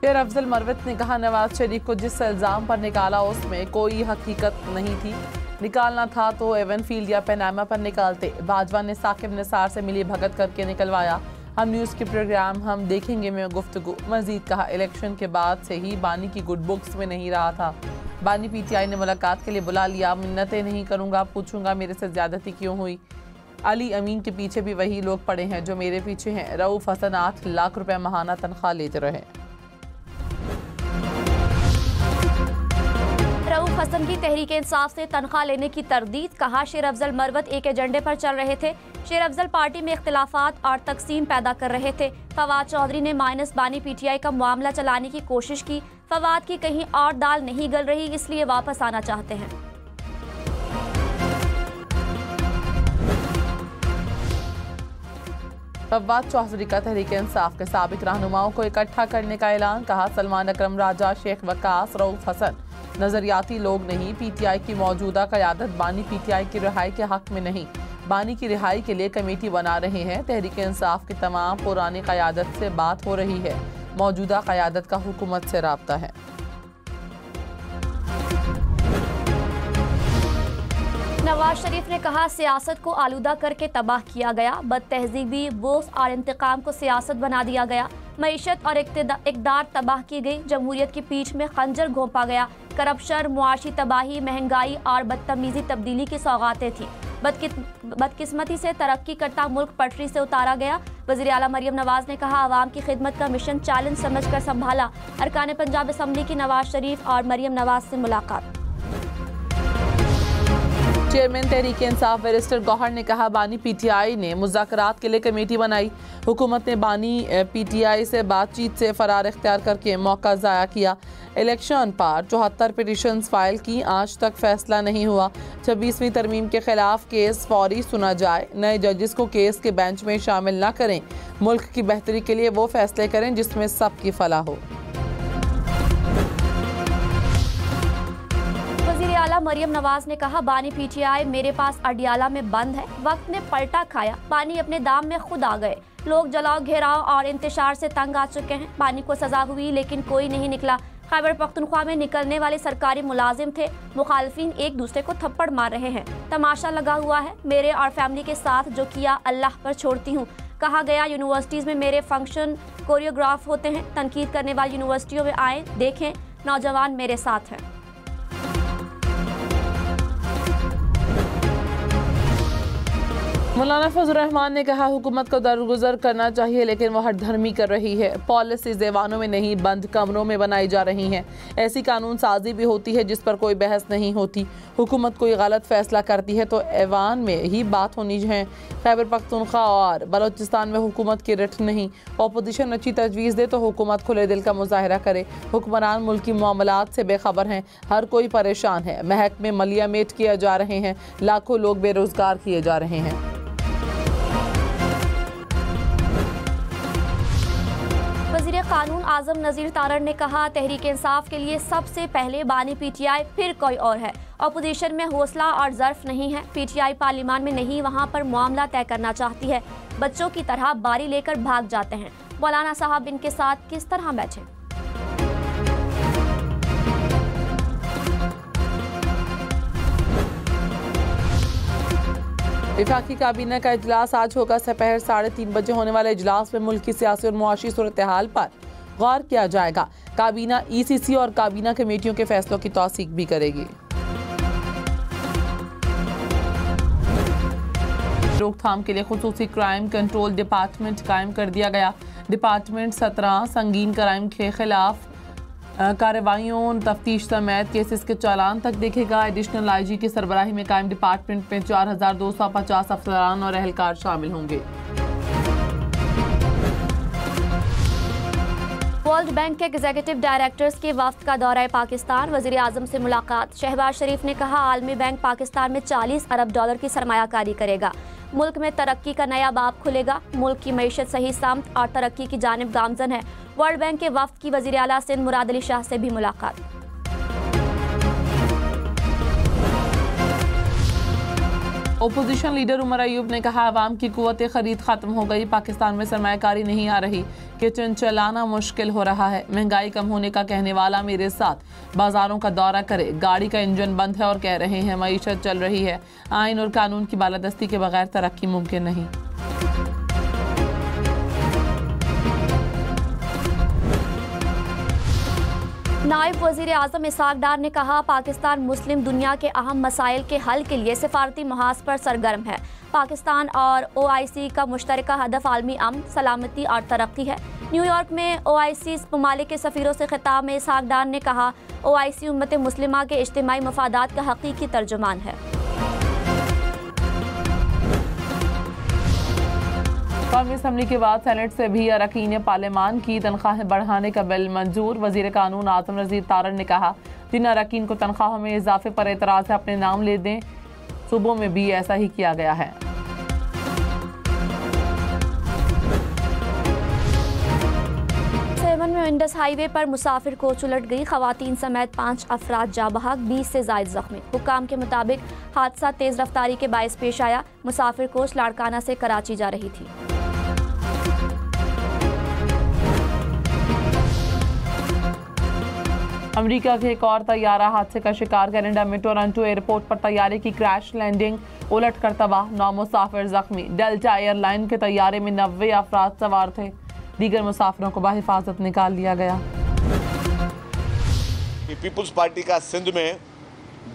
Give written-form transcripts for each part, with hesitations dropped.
शेर अफजल मरवत ने कहा, नवाज शरीफ को जिस इल्ज़ाम पर निकाला उसमें कोई हकीकत नहीं थी, निकालना था तो एवनफील्ड या पैनामा पर निकालते। बाजवा ने साकिब निसार से मिली भगत करके निकलवाया। हम न्यूज़ के प्रोग्राम हम देखेंगे में गुफ्तगू। मजीद कहा, इलेक्शन के बाद से ही बानी की गुड बुक्स में नहीं रहा था। बानी PTI ने मुलाकात के लिए बुला लिया। मिन्नतें नहीं करूँगा, पूछूंगा मेरे से ज़्यादती क्यों हुई। अली अमीन के पीछे भी वही लोग पड़े हैं जो मेरे पीछे हैं। रऊफ हसन 8 लाख रुपए माहाना तनख्वाह लेते रहे। रऊफ हसन की तहरीक इंसाफ से तनख्वाह लेने की तरदीद। कहा, शेर अफजल मरवत एक एजेंडे पर चल रहे थे। शेर अफजल पार्टी में इख्तिलाफात और तकसीम पैदा कर रहे थे। फवाद चौधरी ने माइनस बानी PTI का मामला चलाने की कोशिश की। फवाद की कहीं और दाल नहीं गल रही, इसलिए वापस आना चाहते हैं। फवाद चौधरी का तहरीक इंसाफ के साबिक रहनुमाओं को इकट्ठा करने का ऐलान। कहा, सलमान अकरम राजा, शेख वकास, रऊफ हसन नजरियाती लोग नहीं। PTI की मौजूदा क़यादत बानी PTI की रिहाई के हक में नहीं, बानी की रिहाई के लिए कमेटी बना रहे हैं। तहरीक इंसाफ की तमाम पुरानी क़यादत से बात हो रही है। मौजूदा क़यादत का हुकूमत से राब्ता है। नवाज शरीफ ने कहा, सियासत को आलूदा करके तबाह किया गया। बद तहजीबी, बोस और इंतकाम को सियासत बना दिया गया। मईशत और इक़्तिदार तबाह की गई। जमहूरियत की पीठ में खंजर घोंपा गया। करप्शन, मुआशी तबाही, महंगाई और बदतमीजी तब्दीली की सौगातें थी। बदकिस्मती से तरक्की करता मुल्क पटरी से उतारा गया। वज़ीर आला मरियम नवाज ने कहा, आवाम की खिदमत का मिशन चैलेंज समझकर संभाला। अरकान पंजाब असम्बली की नवाज शरीफ और मरियम नवाज से मुलाकात। चेयरमैन तहरीक इंसाफ बैरिस्टर गौहर ने कहा, बानी PTI ने मुज़ाकरात के लिए कमेटी बनाई। हुकूमत ने बानी PTI से बातचीत से फरार इख्तियार करके मौका ज़ाया किया। इलेक्शन पर 74 पिटिशन्स फाइल की, आज तक फैसला नहीं हुआ। 26वीं तरमीम के खिलाफ केस फौरी सुना जाए। नए जजेस को केस के बेंच में शामिल न करें। मुल्क की बेहतरी के लिए वो फैसले करें जिसमें सबकी फलाह हो। आला मरियम नवाज ने कहा, बानी PTI मेरे पास अडियाला में बंद है। वक्त ने पलटा खाया। बानी अपने दाम में खुद आ गए। लोग जलाओ, घेराव और इंतशार से तंग आ चुके हैं। बानी को सजा हुई लेकिन कोई नहीं निकला। खैबर पख्तूनख्वा में निकलने वाले सरकारी मुलाजिम थे। मुखालफिन एक दूसरे को थप्पड़ मार रहे हैं। तमाशा लगा हुआ है। मेरे और फैमिली के साथ जो किया अल्लाह पर छोड़ती हूँ। कहा गया, यूनिवर्सिटीज़ में मेरे फंक्शन कोरियोग्राफ होते हैं। तनकीद करने वाली यूनिवर्सिटियों में आए, देखें, नौजवान मेरे साथ हैं। मौलाना फजल रहमान ने कहा, हुकूमत को दरगुजर करना चाहिए लेकिन वह हठधर्मी कर रही है। पॉलिसीज ऐवानों में नहीं, बंद कमरों में बनाई जा रही हैं। ऐसी कानून साजी भी होती है जिस पर कोई बहस नहीं होती। हुकूमत कोई गलत फैसला करती है तो ऐवान में ही बात होनी है। खैबर पख्तूनख्वा और बलोचिस्तान में हुकूमत की रिट नहीं। अपोजिशन अच्छी तजवीज़ दे तो हुकूमत खुले दिल का मुजाहरा करे। हुक्मरान मुल्की मामलात से बेखबर हैं। हर कोई परेशान है। महकमे मलियामेट किए जा रहे हैं। लाखों लोग बेरोजगार किए जा रहे हैं। वज़ीर कानून आज़म नज़ीर तारड़ ने कहा, तहरीक इंसाफ के लिए सबसे पहले बानी PTI फिर कोई और है। अपोजिशन में हौसला और ज़र्फ नहीं है। PTI पार्लियामान में नहीं, वहाँ पर मामला तय करना चाहती है। बच्चों की तरह बारी लेकर भाग जाते हैं। मौलाना साहब इनके साथ किस तरह बैठे? वफाकी काबीना का इजलास आज होगा। दोपहर 3:30 बजे होने वाले इजलास में मुल्क की सियासी और मुआशी सूरत हाल पर गौर किया जाएगा। काबीना ECC और काबीना कमेटियों के फैसलों की तौसीक भी करेगी। रोकथाम के लिए खुसूसी क्राइम कंट्रोल डिपार्टमेंट कायम कर दिया गया। डिपार्टमेंट 17 संगीन क्राइम के खिलाफ कार्रवाइयों, तफ्तीश समेत केसेस के चालान तक देखेगा। एडिशनल IG की सरबराही में कायम डिपार्टमेंट में 4250 अफसरान और एहलकार शामिल होंगे। वर्ल्ड बैंक के एग्जीक्यूटिव डायरेक्टर्स के वफ्द का दौरा पाकिस्तान। वज़ीर आज़म से मुलाकात। शहबाज शरीफ ने कहा, आलमी बैंक पाकिस्तान में $40 अरब की सरमायाकारी करेगा। मुल्क में तरक्की का नया बाब खुलेगा। मुल्क की मईशत सही समत और तरक्की की जानिब गामजन है। वर्ल्ड बैंक के वफ्द की वज़ीर आला सिंध मुराद अली शाह से भी मुलाकात। ओपोजिशन लीडर उमर अयूब ने कहा, अवाम की कुव्वत खरीद खत्म हो गई, पाकिस्तान में सरमायाकारी नहीं आ रही, किचन चलाना मुश्किल हो रहा है, महंगाई कम होने का कहने वाला मेरे साथ बाजारों का दौरा करे, गाड़ी का इंजन बंद है और कह रहे हैं मईशत चल रही है, आइन और कानून की बालादस्ती के बगैर तरक्की मुमकिन नहीं। नायब वज़ीर आज़म इसहाक डार ने कहा, पाकिस्तान मुस्लिम दुनिया के अहम मसाइल के हल के लिए सिफारती महाज पर सरगर्म है। पाकिस्तान और OIC का मुश्तरका हदफ आलमी अमन, सलामती और तरक्की है। न्यूयॉर्क में OIC ममालिक के सफ़ीरों से खिताब में इसहाक डार ने कहा, OIC उम्मत मुस्लिमा के इज्तिमाई मफादात का हकीकी तर्जुमान है। कौमी असम्बली के बाद सेनेट से भी अरकान पार्लियामान की तनख्वाहें बढ़ाने का बिल मंजूर। वजीर कानून आज़म नज़ीर तारड़ ने कहा, जिन अरकान को तनख्वाहों में इजाफे पर एतराज़ है अपने नाम ले दें। सूबों में भी ऐसा ही किया गया है। सेवन में इंडस हाईवे पर मुसाफिर कोच उलट गई, खवातीन समेत 5 अफराद जा बहक, 20 से जायद जख्मी। हुकाम के मुताबिक हादसा तेज रफ्तारी के बायस पेश आया। मुसाफिर कोच लाड़काना से कराची जा रही थी। अमेरिका के एक और तैयारा हादसे का शिकार, कनाडा में टोरंटो एयरपोर्ट पर तैयारे की क्रैश लैंडिंग, उलट कर तबाह, 9 मुसाफिर जख्मी। डेल्टा एयरलाइन के तैयारे में 90 अफराद सवार थे, दीगर मुसाफिरों को बाहिफाजत निकाल लिया गया। पीपुल्स पार्टी का सिंध में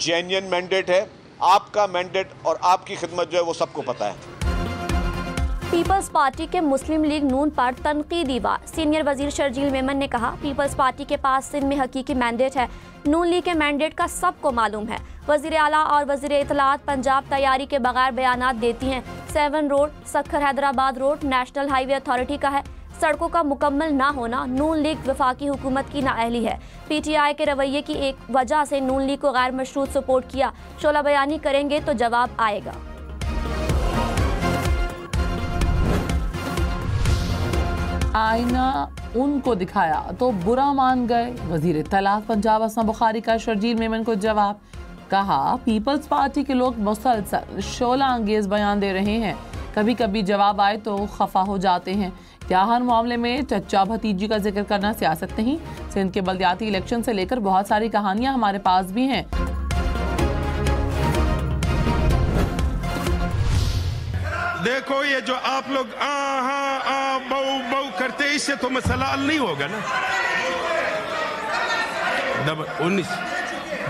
जेन्युइन मैंडेट है, आपका मैंडेट और आपकी खिदमत जो है वो सबको पता है। पीपल्स पार्टी के मुस्लिम लीग नून पर तनकीदी वार, सीनियर वजीर शर्जील मेमन ने कहा, पीपल्स पार्टी के पास सिंध में हकीकी मैंडेट है, नून लीग के मैंडेट का सबको मालूम है। वजीर आला और वजीर इत्तलात पंजाब तैयारी के बगैर बयानात देती हैं। 7 road Sukkur Hyderabad road national highway authority का है। सड़कों का मुकम्मल ना होना नून लीग वफाकी हुकूमत की नाअहली है। PTI के रवैये की एक वजह से नून लीग को गैर मशरूत सपोर्ट किया। शोला बयानी करेंगे तो जवाब आएगा। आईना उनको दिखाया तो बुरा मान गए, वजीर इत्तलात पंजाब असम बुखारी का शर्जील मेमन को जवाब। कहा, पीपल्स पार्टी के लोग मुसलसल शोला अंगेज बयान दे रहे हैं, कभी कभी जवाब आए तो खफा हो जाते हैं। क्या हर मामले में चचा भतीजी का जिक्र करना सियासत नहीं? सिंध के बल्दियाती इलेक्शन से लेकर बहुत सारी कहानियां हमारे पास भी हैं। देखो ये जो आप लोग बहु करते हैं, इससे तो मसला हल नहीं होगा ना। 19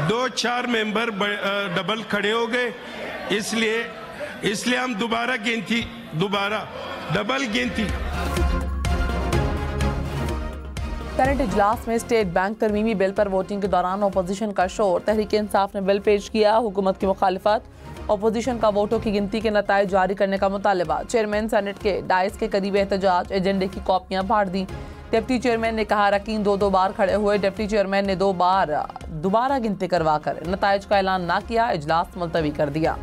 2-4 मेंबर डबल खड़े हो गए, इसलिए हम दोबारा डबल गिनती। सेनेट इजलास में स्टेट बैंक तरमीमी बिल पर वोटिंग के दौरान अपोजिशन का शोर, तहरीक इंसाफ ने बिल पेश किया, हुकूमत की मुखालिफत, अपोजिशन का वोटों की गिनती के नताइज जारी करने का मुतालबा। चेयरमैन सेनेट के डाइस के करीब एहतजाज, एजेंडे की कॉपियां फाड़ दी। डिप्टी चेयरमैन ने कहा, रकीन 2 बार खड़े हुए, डिप्टी चेयरमैन ने 2 बार दोबारा गिनती करवाकर नताइज का ऐलान ना किया, इजलास मुलतवी कर दिया।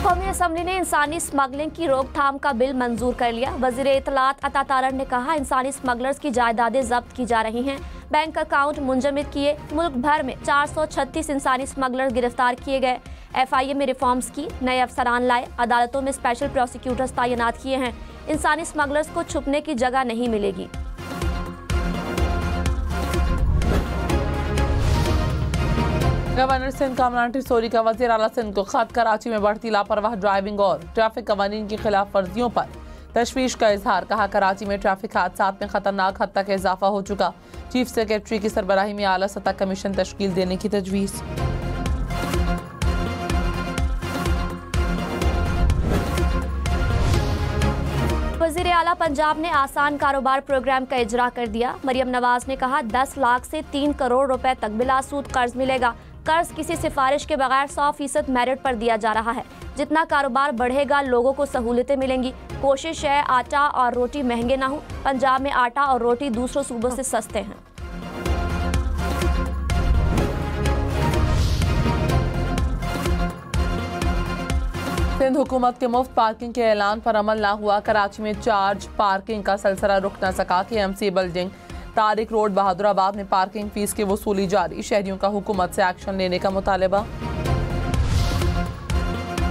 कौमी असम्बली ने इंसानी स्मगलिंग की रोकथाम का बिल मंजूर कर लिया। वजीर इत्तलात अता तारड़ ने कहा, इंसानी स्मगलर्स की जायदादें जब्त की जा रही हैं, बैंक अकाउंट मुंजमद किए। मुल्क भर में 436 इंसानी स्मगलर गिरफ्तार किए गए। FIA में रिफॉर्म्स की, नए अफसरान लाए, अदालतों में स्पेशल प्रोसिक्यूटर्स तैनात किए हैं। इंसानी स्मगलर्स को छुपने की जगह नहीं मिलेगी। गवर्नर सिंध कामरान टिसोरी का वज़ीर आला सिंध को खत, कराची में बढ़ती लापरवाह ड्राइविंग और ट्रैफिक कवानीन की खिलाफ वर्जियों पर तशवीश का इजहार। कहा, कराची में ट्रैफिक हादसात में खतरनाक हद तक इजाफा हो चुका। चीफ सेक्रेटरी की सरबराही में आला सतह कमीशन तश्कील देने की तजवीज़। वज़ीर आला पंजाब ने आसान कारोबार प्रोग्राम का इजरा कर दिया। मरियम नवाज ने कहा, 10 लाख से 3 करोड़ रुपए तक बिलासूद कर्ज मिलेगा। कर्ज किसी सिफारिश के बगैर 100% मेरिट पर दिया जा रहा है। जितना कारोबार बढ़ेगा, लोगों को सहूलतें मिलेंगी। कोशिश है आटा और रोटी महंगे ना हो। पंजाब में आटा और रोटी दूसरों सूबों से सस्ते हैं। सिंध हुकूमत के मुफ्त पार्किंग के ऐलान पर अमल ना हुआ। कराची में चार्ज पार्किंग का सिलसिला रुक न सका। KMC building Tariq road Bahadurabad में पार्किंग फीस की वसूली जारी, शहरियों का हुकूमत से एक्शन लेने का मुतालबा।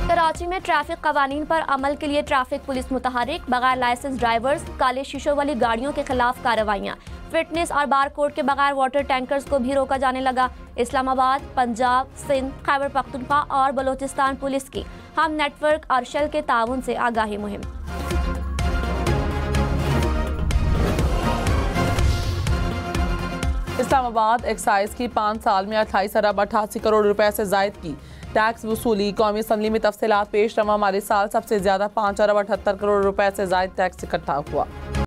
कराची में ट्रैफिक कवानीन पर अमल के लिए ट्रैफिक पुलिस मुतहरिक, बगैर लाइसेंस ड्राइवर्स, काले शीशों वाली गाड़ियों के खिलाफ कार्रवाइयाँ, फिटनेस और बार कोड के बगैर वाटर टैंकर्स को भी रोका जाने लगा। इस्लामाबाद, पंजाब, सिंध, खैबर पख्तूनख्वा और बलोचिस्तान पुलिस की हम नेटवर्क और शेल के ताउन से आगाही मुहिम। इस्लामाबाद एक्साइज की 5 साल में 28 अरब 88 करोड़ रुपए से जायद की टैक्स वसूली। कौमी असम्बली में तफसीलात पेश। रवा माली साल सबसे ज्यादा 5 अरब 78 करोड़ रुपए से जायद टैक्स इकट्ठा हुआ।